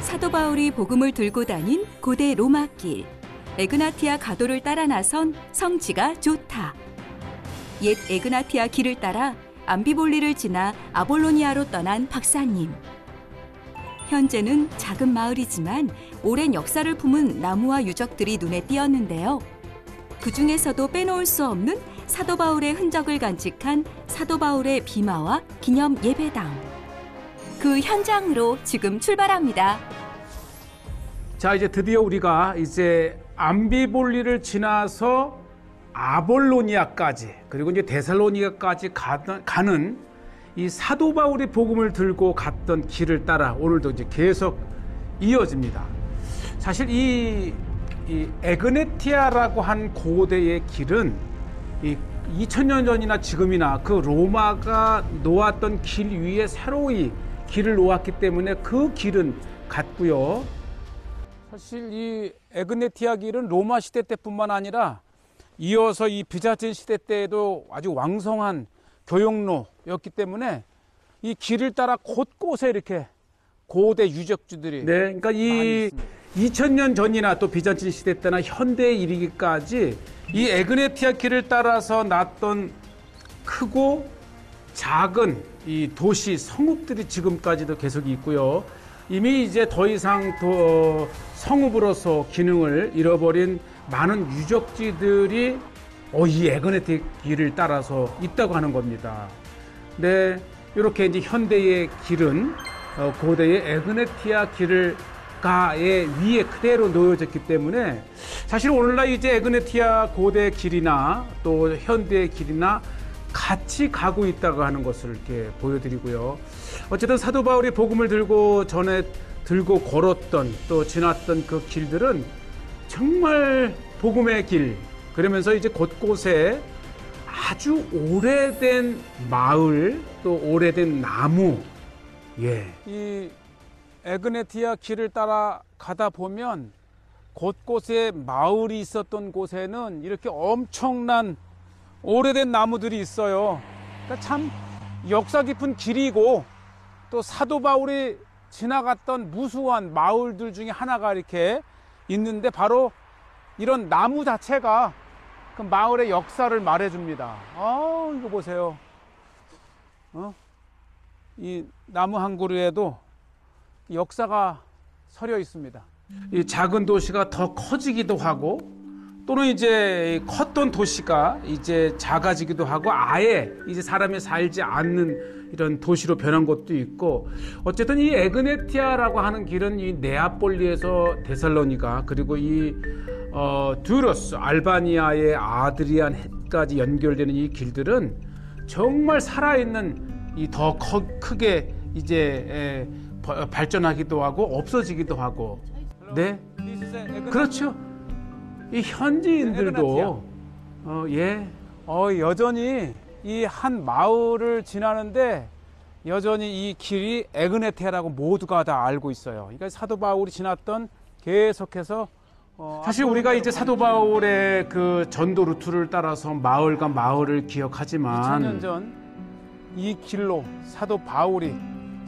사도 바울이 복음을 들고 다닌 고대 로마길. 에그나티아 가도를 따라 나선 성지가 좋다. 옛 에그나티아 길을 따라 암비볼리를 지나 아볼로니아로 떠난 박사님. 현재는 작은 마을이지만 오랜 역사를 품은 나무와 유적들이 눈에 띄었는데요. 그중에서도 빼놓을 수 없는 사도 바울의 흔적을 간직한 사도 바울의 비마와 기념 예배당. 그 현장으로 지금 출발합니다. 자, 이제 드디어 우리가 이제 암비볼리를 지나서 아볼로니아까지, 그리고 이제 데살로니가까지 가는 이 사도 바울이 복음을 들고 갔던 길을 따라 오늘도 이제 계속 이어집니다. 사실 이 에그네티아라고 한 고대의 길은 2000년 전이나 지금이나 그 로마가 놓았던 길 위에 새로이 길을 놓았기 때문에 그 길은 같고요. 사실 이 에그네티아 길은 로마 시대 때뿐만 아니라 이어서 이 비자진 시대 때에도 아주 왕성한 교역로였기 때문에 이 길을 따라 곳곳에 이렇게 고대 유적지들이 그러니까 이 2000년 전이나 또 비잔틴 시대 때나 현대에 이르기까지 이 에그네티아 길을 따라서 났던 크고 작은 이 도시 성읍들이 지금까지도 계속 있고요. 이미 이제 더 이상 성읍으로서 기능을 잃어버린 많은 유적지들이 이 에그네티아 길을 따라서 있다고 하는 겁니다. 네, 이렇게 이제 현대의 길은 고대의 에그네티아 길을 가의 위에 그대로 놓여졌기 때문에 사실 오늘날 이제 에그네티아 고대 길이나 또 현대의 길이나 같이 가고 있다고 하는 것을 이렇게 보여드리고요. 어쨌든 사도 바울이 복음을 들고 걸었던 또 지났던 그 길들은 정말 복음의 길, 그러면서 이제 곳곳에 아주 오래된 마을 또 오래된 나무, 이 에그네티아 길을 따라 가다 보면 곳곳에 마을이 있었던 곳에는 이렇게 엄청난 오래된 나무들이 있어요. 그러니까 참 역사 깊은 길이고 또 사도 바울이 지나갔던 무수한 마을들 중에 하나가 이렇게 있는데 바로 이런 나무 자체가 그 마을의 역사를 말해줍니다. 이거 보세요. 이 나무 한 그루에도 역사가 서려 있습니다. 이 작은 도시가 더 커지기도 하고 또는 이제 컸던 도시가 이제 작아지기도 하고 아예 이제 사람이 살지 않는 이런 도시로 변한 것도 있고, 어쨌든 이 에그네티아라고 하는 길은 이 네아폴리에서 데살로니가 그리고 이 두로스 알바니아의 아드리안까지 연결되는 이 길들은 정말 살아있는 이 더 크게 이제 발전하기도 하고 없어지기도 하고. 네, 그렇죠. 이 현지인들도 여전히 이 한 마을을 지나는데 여전히 이 길이 에그네티아라고 모두가 다 알고 있어요. 그러니까 사도 바울이 지났던 계속해서 사실 우리가 이제 사도 바울의 그 전도 루트를 따라서 마을과 마을을 기억하지만 2000년 전 이 길로 사도 바울이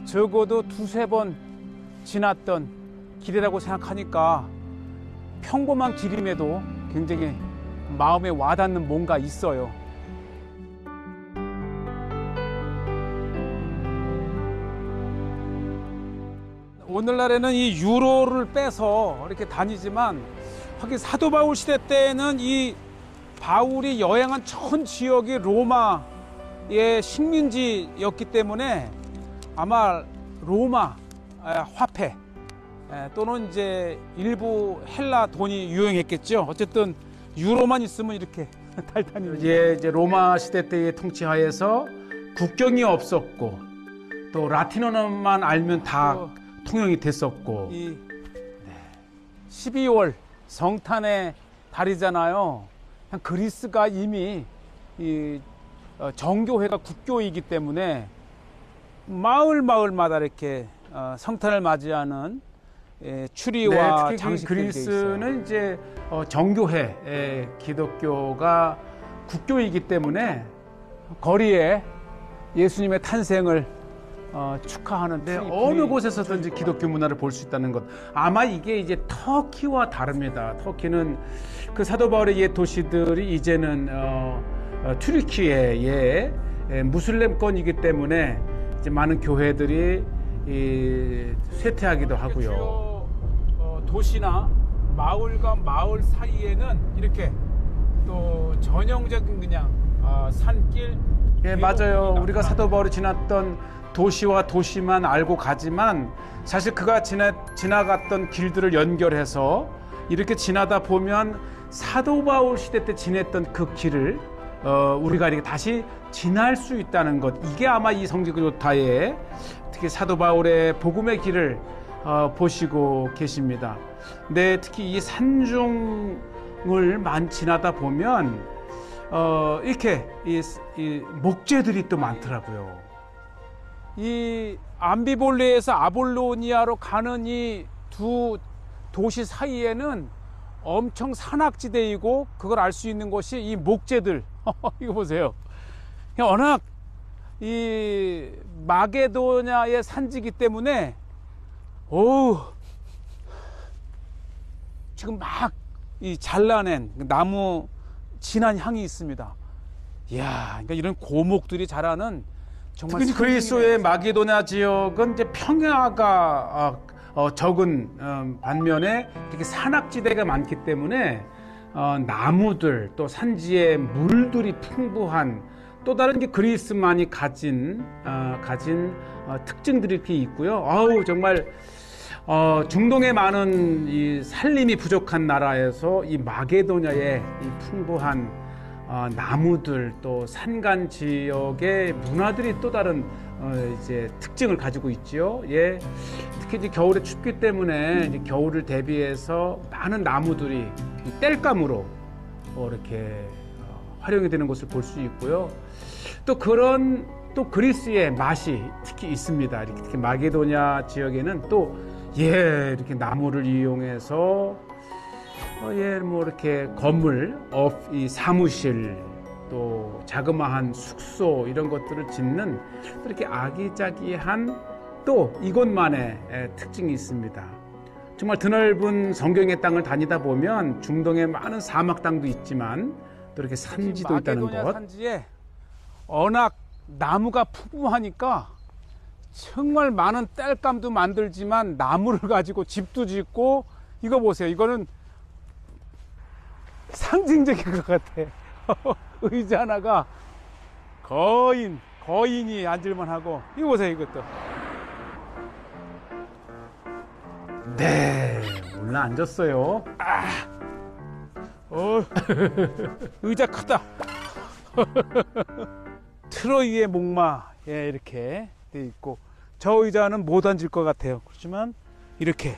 적어도 두세 번 지났던 길이라고 생각하니까 평범한 길임에도 굉장히 마음에 와닿는 뭔가 있어요. 오늘날에는 이 유로를 빼서 이렇게 다니지만 하긴 사도 바울 시대 때는 이 바울이 여행한 전 지역이 로마의 식민지였기 때문에 아마 로마 화폐 또는 이제 일부 헬라 돈이 유행했겠죠. 어쨌든 유로만 있으면 이렇게 달다니는. 이제 로마 시대 때의 통치하에서 국경이 없었고 또 라틴어만 알면 다 통용이 됐었고. 12월 성탄의 달이잖아요. 그리스가 이미 이 정교회가 국교이기 때문에 마을마다 이렇게 성탄을 맞이하는 추리와 장식들이 그리스는 이제 정교회 기독교가 국교이기 때문에 거리에 예수님의 탄생을 축하하는데 트리, 어느 트리, 곳에서든지 기독교 문화를 볼 수 있다는 것. 아마 이게 이제 터키와 다릅니다. 터키는 그 사도 바울의 옛 도시들이 이제는 튀르키예의 무슬림권이기 때문에 이제 많은 교회들이 쇠퇴하기도 하고요. 주요 도시나 마을과 마을 사이에는 이렇게 또 전형적인 그냥 산길. 예, 맞아요. 우리가 사도 바울이 지났던 도시와 도시만 알고 가지만 사실 그가 지나갔던 길들을 연결해서 이렇게 지나다 보면 사도 바울 시대 때 지냈던 그 길을 우리가 이렇게 다시 지날 수 있다는 것. 이게 아마 이 성지가 좋다에 특히 사도 바울의 복음의 길을 보시고 계십니다. 근데 특히 이 산중을 만 지나다 보면 이렇게 이 목재들이 또 많더라고요. 이 암비볼레에서 아볼로니아로 가는 이 두 도시 사이에는 엄청 산악지대이고 그걸 알 수 있는 것이 이 목재들. 이거 보세요. 워낙 이 마게도냐의 산지기 때문에 지금 막 이 잘라낸 나무 진한 향이 있습니다. 이야, 그러니까 이런 고목들이 자라는 정말 특히 그리스도의 마게도냐 지역은 이제 평야가 적은 반면에 이렇게 산악지대가 많기 때문에 나무들 또 산지에 물들이 풍부한 또 다른 게 그리스만이 가진 특징들이 이렇게 있고요. 정말 중동에 많은 이 살림이 부족한 나라에서 이 마게도냐의 이 풍부한 나무들 또 산간 지역의 문화들이 또 다른 이제 특징을 가지고 있지요. 예, 특히 이제 겨울에 춥기 때문에 이제 겨울을 대비해서 많은 나무들이 이 땔감으로 이렇게 활용이 되는 것을 볼 수 있고요. 또 그런 또 그리스의 맛이 특히 있습니다. 이렇게 특히 마게도냐 지역에는 또 이렇게 나무를 이용해서 뭐 이렇게 건물, 이 사무실, 또 자그마한 숙소 이런 것들을 짓는 이렇게 아기자기한 또 이곳만의 특징이 있습니다. 정말 드넓은 성경의 땅을 다니다 보면 중동의 많은 사막 땅도 있지만 또 이렇게 산지도 있다는 마게도냐 것. 산지에 워낙 나무가 풍부하니까 정말 많은 땔감도 만들지만 나무를 가지고 집도 짓고 이거 보세요. 이거는 상징적인 것 같아. 의자 하나가 거인이 앉을만 하고 이거 보세요. 이것도 네, 올라앉았어요. 의자 크다. 트로이의 목마 이렇게 돼 있고 저 의자는 못 앉을 것 같아요. 그렇지만 이렇게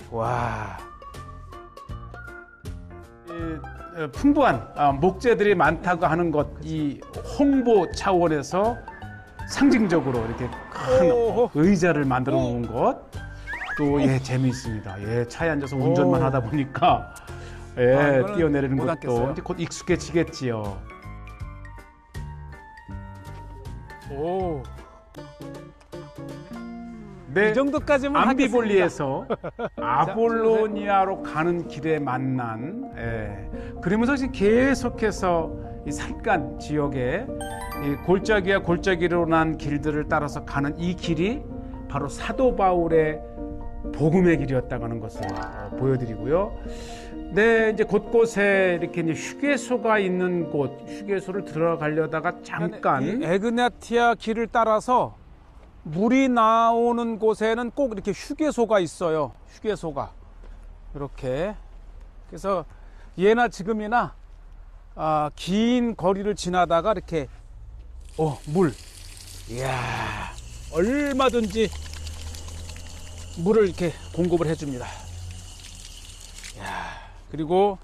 풍부한 목재들이 많다고 하는 것, 이 홍보 차원에서 상징적으로 이렇게 큰 의자를 만들어 놓은 것, 또 재미있습니다. 차에 앉아서 운전만 하다 보니까 뛰어내리는 것도 앉겠어요. 이제 곧 익숙해지겠지요. 이 정도까지만 암비볼리에서 아볼로니아로 가는 길에 만난 그러면서 지금 계속해서 이 산간 지역에 이 골짜기와 골짜기로 난 길들을 따라서 가는 이 길이 바로 사도 바울의 복음의 길이었다고 하는 것을 보여드리고요. 이제 곳곳에 이렇게 이제 휴게소가 있는 곳, 휴게소를 들어가려다가 잠깐 이 에그나티아 길을 따라서 물이 나오는 곳에는 꼭 이렇게 휴게소가 있어요. 휴게소가 이렇게. 그래서 예나 지금이나 긴 거리를 지나다가 이렇게 물. 이야, 얼마든지 물을 이렇게 공급을 해줍니다. 이야, 그리고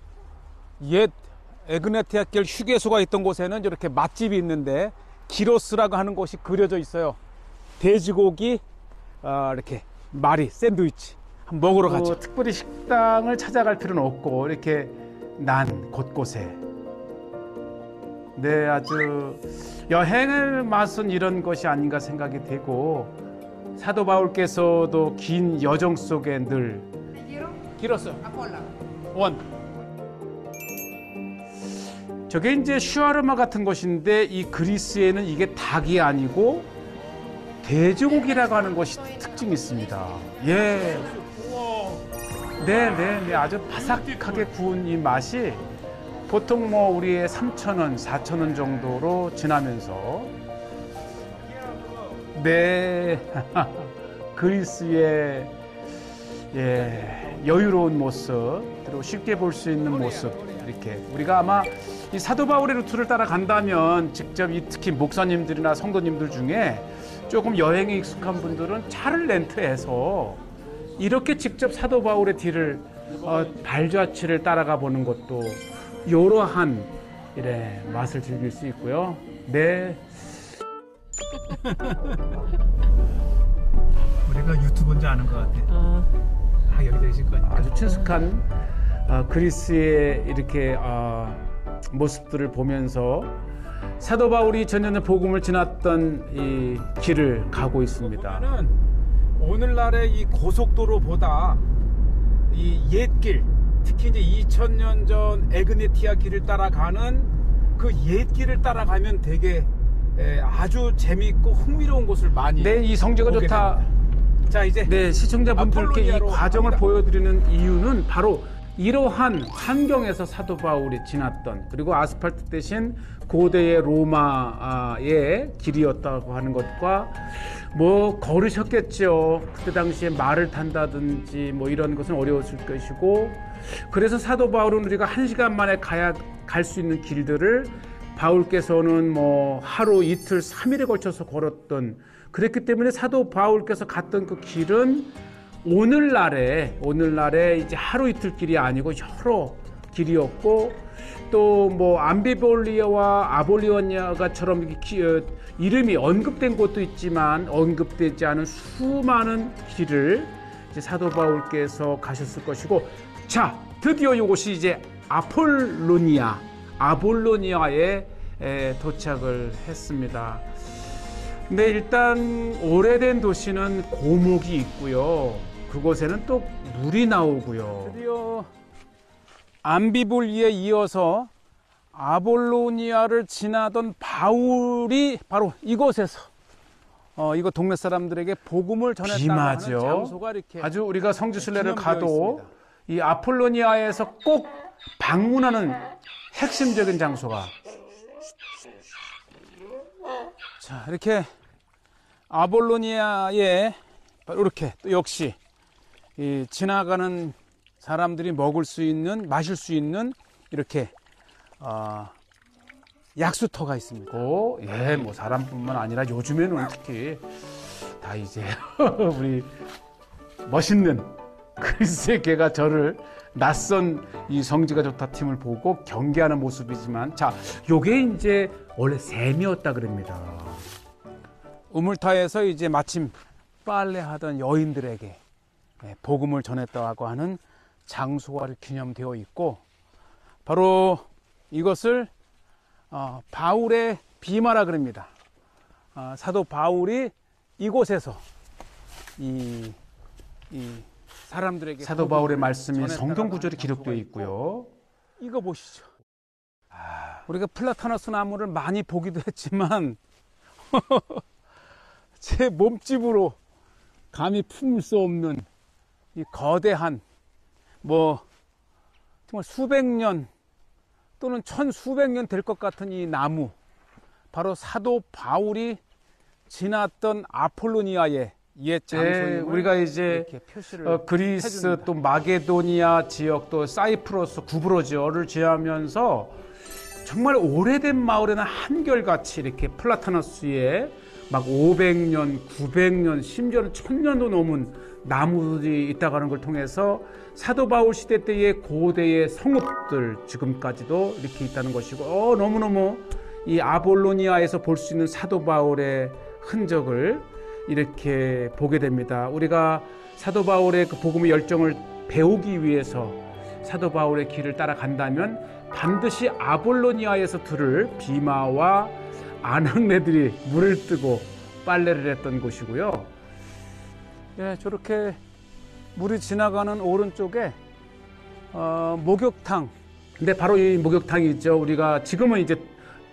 옛 에그나티아 길 휴게소가 있던 곳에는 이렇게 맛집이 있는데 기로스라고 하는 곳이 그려져 있어요. 돼지고기 이렇게 마리 샌드위치 한번 먹으러 가죠. 특별히 식당을 찾아갈 필요는 없고 이렇게 난 곳곳에 네, 아주 여행의 맛은 이런 것이 아닌가 생각이 되고 사도 바울께서도 긴 여정 속에 늘 길었어요. 원. 저게 이제 슈아르마 같은 것인데 이 그리스에는 이게 닭이 아니고 돼지고기라고 하는 것이 특징이 있습니다. 예. 네. 아주 바삭하게 구운 이 맛이 보통 뭐 우리의 3,000원, 4,000원 정도로 지나면서 네. 그리스의 여유로운 모습, 그리고 쉽게 볼 수 있는 모습, 이렇게 우리가 아마 이 사도 바울의 루트를 따라간다면 직접 이 특히 목사님들이나 성도님들 중에 조금 여행에 익숙한 분들은 차를 렌트해서 이렇게 직접 사도 바울의 뒤를 발자취를 따라가 보는 것도 이러한 맛을 즐길 수 있고요. 네. 우리가 유튜브인지 아는 것 같아. 여기 계실 거니까. 아주 친숙한 그리스의 이렇게 모습들을 보면서 사도 바울이 전년에 복음을 지났던 이 길을 가고 있습니다. 보면은 오늘날의 이 고속도로보다 이 옛길, 특히 이제 2000년 전 에그네티아 길을 따라가는 그 옛길을 따라가면 되게 아주 재미있고 흥미로운 곳을 많이 네, 이 성지가 보게 좋다. 됩니다. 자, 이제 네, 시청자분들께 이 아폴로니아로 과정을 갑니다. 보여드리는 이유는 바로 이러한 환경에서 사도 바울이 지났던, 그리고 아스팔트 대신 고대의 로마의 길이었다고 하는 것과 뭐 걸으셨겠죠. 그때 당시에 말을 탄다든지 뭐 이런 것은 어려웠을 것이고, 그래서 사도 바울은 우리가 1시간 만에 갈 수 있는 길들을 바울께서는 뭐 하루, 이틀, 3일에 걸쳐서 걸었던, 그랬기 때문에 사도 바울께서 갔던 그 길은 오늘날에 이제 하루 이틀 길이 아니고 여러 길이었고, 또 뭐 암비볼리아와 아볼리오니아가처럼 이름이 언급된 곳도 있지만 언급되지 않은 수많은 길을 이제 사도 바울께서 가셨을 것이고, 자, 드디어 이곳이 이제 아볼로니아에 도착을 했습니다. 근데 일단 오래된 도시는 고목이 있고요. 그곳에는 또 물이 나오고요. 드디어 암비볼리에 이어서 아볼로니아를 지나던 바울이 바로 이곳에서 이거 동네 사람들에게 복음을 전했다고 하는 비마죠. 장소가 이렇게 아주 우리가 성지순례를 기념되어 가도 있습니다. 이 아폴로니아에서 꼭 방문하는 핵심적인 장소가, 자, 이렇게 아볼로니아에 이렇게 또 역시 이 지나가는 사람들이 먹을 수 있는, 마실 수 있는 이렇게 약수터가 있습니다. 뭐 사람뿐만 아니라 요즘에는 특히 다 이제 우리 멋있는 그리스의 개가 저를 낯선 이 성지가 좋다 팀을 보고 경계하는 모습이지만, 자, 요게 이제 원래 샘이었다 그럽니다. 우물타에서 이제 마침 빨래하던 여인들에게 복음을 전했다고 하는 장소가 기념되어 있고, 바로 이것을 바울의 비마라 그럽니다. 사도 바울이 이곳에서 이 사람들에게 사도 바울의 복음을 말씀이 전했다라고 성경 구절이 하는 기록되어 장소가 있고요. 이거 보시죠. 우리가 플라타너스 나무를 많이 보기도 했지만 제 몸집으로 감히 품을 수 없는 이 거대한, 뭐 정말 수백 년 또는 천수백 년 될 것 같은 이 나무, 바로 사도 바울이 지났던 아폴로니아의 옛 장소임을 우리가 이제 이렇게 표시를 그리스 해줍니다. 또 마게도니아 지역 또 사이프러스 구브로지어를 지나면서 정말 오래된 마을에는 한결같이 이렇게 플라타너스에 막 500년, 900년, 심지어는 1000년도 넘은 나무들이 있다고 하는 걸 통해서 사도 바울 시대 때의 고대의 성읍들 지금까지도 이렇게 있다는 것이고, 너무너무 이 아볼로니아에서 볼 수 있는 사도 바울의 흔적을 이렇게 보게 됩니다. 우리가 사도 바울의 그 복음의 열정을 배우기 위해서 사도 바울의 길을 따라간다면 반드시 아볼로니아에서 들을 비마와 아낙네들이 물을 뜨고 빨래를 했던 곳이고요. 예, 저렇게 물이 지나가는 오른쪽에 목욕탕. 근데 바로 이 목욕탕이죠. 우리가 지금은 이제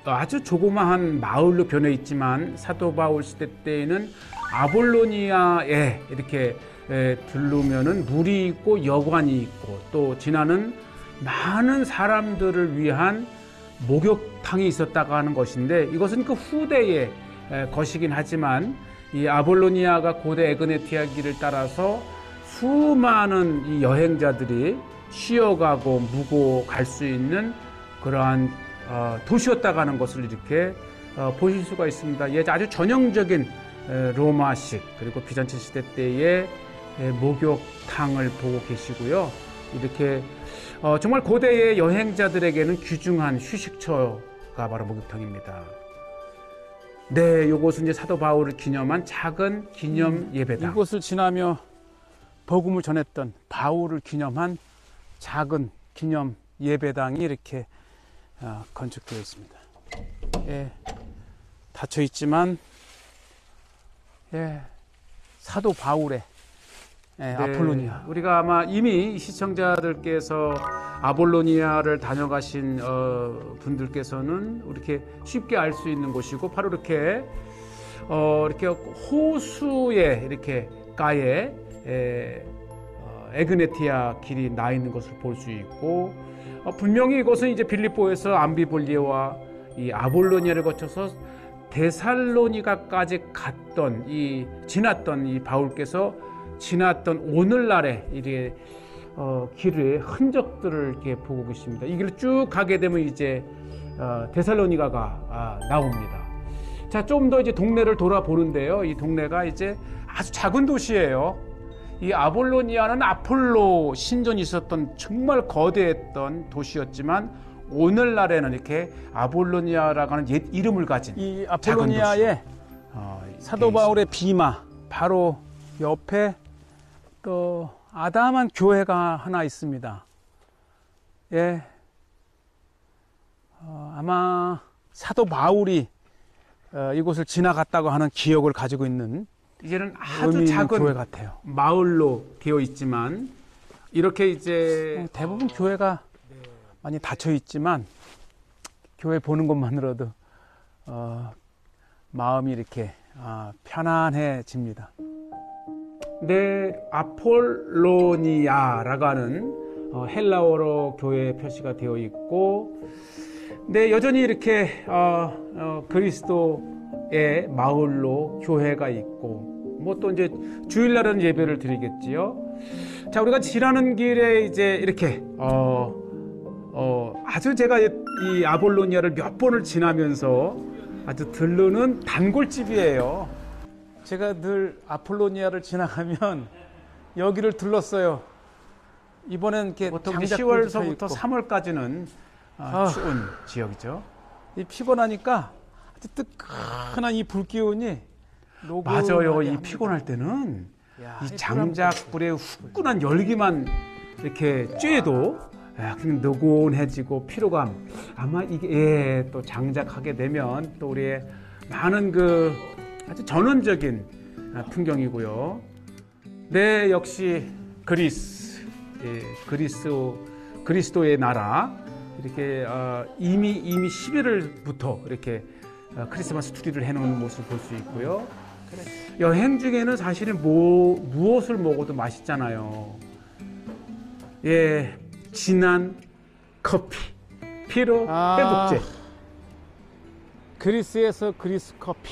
아주 조그마한 마을로 변해 있지만 사도 바울 시대 때에는 아볼로니아에 이렇게 들르면은 물이 있고 여관이 있고 또 지나는 많은 사람들을 위한 목욕탕이 있었다고 하는 것인데, 이것은 그 후대의 것이긴 하지만 이 아볼로니아가 고대 에그네티아 길을 따라서 수많은 이 여행자들이 쉬어가고 묵고 갈 수 있는 그러한 도시였다고 하는 것을 이렇게 보실 수가 있습니다. 예, 아주 전형적인 로마식 그리고 비잔치 시대 때의 목욕탕을 보고 계시고요. 이렇게 정말 고대의 여행자들에게는 귀중한 휴식처가 바로 목욕탕입니다. 네, 이곳은 이제 사도 바울을 기념한 작은 기념 예배당. 이곳을 지나며 복음을 전했던 바울을 기념한 작은 기념 예배당이 이렇게 건축되어 있습니다. 예, 닫혀 있지만 예, 사도 바울의 네, 아폴로니아. 우리가 아마 이미 시청자들께서 아볼로니아를 다녀가신 분들께서는 이렇게 쉽게 알 수 있는 곳이고, 바로 이렇게 이렇게 호수에 이렇게 가에 에그네티아 길이 나 있는 것을 볼 수 있고, 분명히 이것은 이제 빌립보에서 암비볼리아와 이 아볼로니아를 거쳐서 데살로니가까지 갔던 지났던 이 바울께서 지났던 오늘날의 이게 길의 흔적들을 이렇게 보고 계십니다. 이 길을 쭉 가게 되면 이제 데살로니가가 나옵니다. 자, 좀 더 이제 동네를 돌아보는데요. 이 동네가 이제 아주 작은 도시예요. 이 아볼로니아는 아폴로 신전이 있었던 정말 거대했던 도시였지만, 오늘날에는 이렇게 아볼로니아라고 하는 옛 이름을 가진 이 아폴로니아의 사도 바울의 비마 바로 옆에 또 아담한 교회가 하나 있습니다. 예, 아마 사도 바울이 이곳을 지나갔다고 하는 기억을 가지고 있는 이제는 아주 작은 교회 같아요. 마을로 되어 있지만, 이렇게 이제 대부분 교회가 많이 닫혀 있지만 교회 보는 것만으로도 마음이 이렇게 편안해집니다. 네, 아폴로니아라고 하는 헬라어로 교회 표시가 되어 있고, 네, 여전히 이렇게 그리스도의 마을로 교회가 있고, 뭐 또 이제 주일날은 예배를 드리겠지요. 자, 우리가 지나는 길에 이제 이렇게 아주 제가 이 아볼로니아를 몇 번을 지나면서 아주 들르는 단골집이에요. 제가 늘 아폴로니아를 지나가면 여기를 들렀어요. 이번엔 이렇게 보통 장작불도 10월서부터 있고. 3월까지는 추운 지역이죠. 이 피곤하니까 아주 뜨끈한 이 불 기운이 맞아요. 이 피곤할 때는 이 장작불의 후끈한 열기만 이렇게 쬐도 그냥 노곤해지고 피로감, 아마 이게 또 장작하게 되면 또 우리의 많은 그 아주 전원적인 풍경이고요. 네, 역시 그리스, 그리스도의 나라, 이렇게 이미 11월부터 이렇게 크리스마스 트리를 해놓은 모습을 볼 수 있고요. 여행 중에는 사실은 무엇을 먹어도 맛있잖아요. 예, 진한 커피, 피로 회복제. 그리스에서 그리스 커피.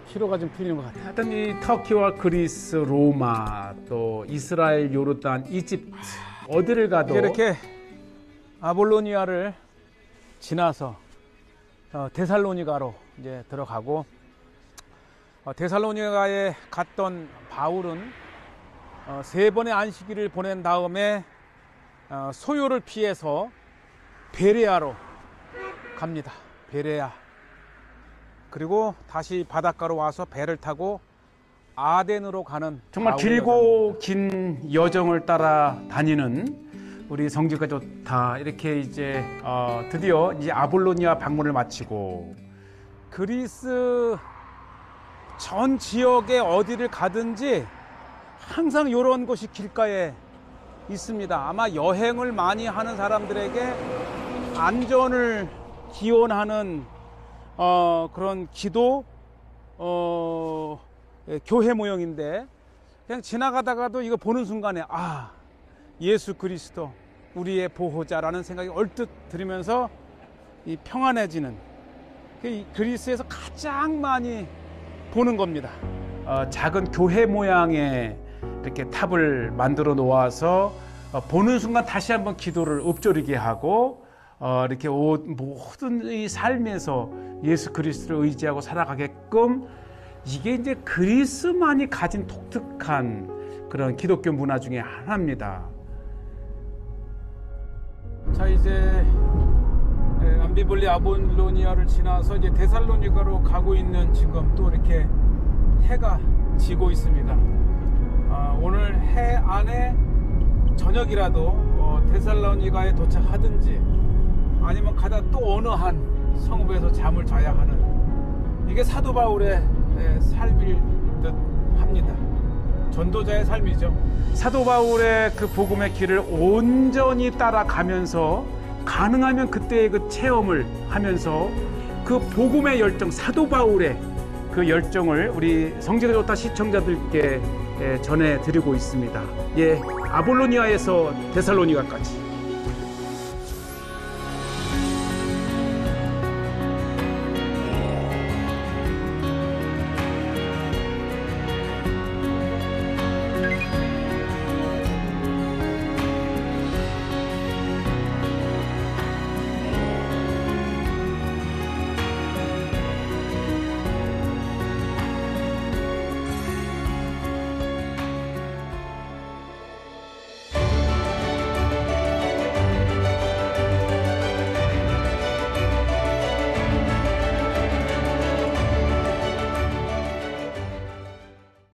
피로가 좀 풀리는 것 같아요. 하여튼 이 터키와 그리스, 로마, 또 이스라엘, 요르단, 이집트 어디를 가도 이렇게 아볼로니아를 지나서 데살로니가로 이제 들어가고, 데살로니가에 갔던 바울은 3번의 안식일을 보낸 다음에 소요를 피해서 베레아로 갑니다. 베레아. 그리고 다시 바닷가로 와서 배를 타고 아덴으로 가는 정말 길고 긴 여정을 따라 다니는 우리 성지가 좋다 이렇게 이제 드디어 이제 아볼로니아 방문을 마치고 그리스 전 지역에 어디를 가든지 항상 이런 곳이 길가에 있습니다. 아마 여행을 많이 하는 사람들에게 안전을 기원하는 그런 기도 교회 모형인데 그냥 지나가다가도 이거 보는 순간에 예수 그리스도 우리의 보호자라는 생각이 얼뜻 들으면서 이 평안해지는 그리스에서 가장 많이 보는 겁니다. 작은 교회 모양의 이렇게 탑을 만들어 놓아서 보는 순간 다시 한번 기도를 읊조리게 하고 이렇게 모든 이 삶에서 예수 그리스도를 의지하고 살아가게끔 이게 이제 그리스만이 가진 독특한 그런 기독교 문화 중에 하나입니다. 자, 이제 암비볼리 아볼로니아를 지나서 이제 데살로니가로 가고 있는 지금 또 이렇게 해가 지고 있습니다. 오늘 해 안에 저녁이라도 데살로니가에 도착하든지 아니면 가다 또 어느 한 성읍에서 잠을 자야 하는 이게 사도 바울의 삶일 듯 합니다. 전도자의 삶이죠. 사도 바울의 그 복음의 길을 온전히 따라가면서 가능하면 그때의 그 체험을 하면서 그 복음의 열정, 사도 바울의 그 열정을 우리 성지가 좋다 시청자들께 전해드리고 있습니다. 아볼로니아에서 데살로니가까지.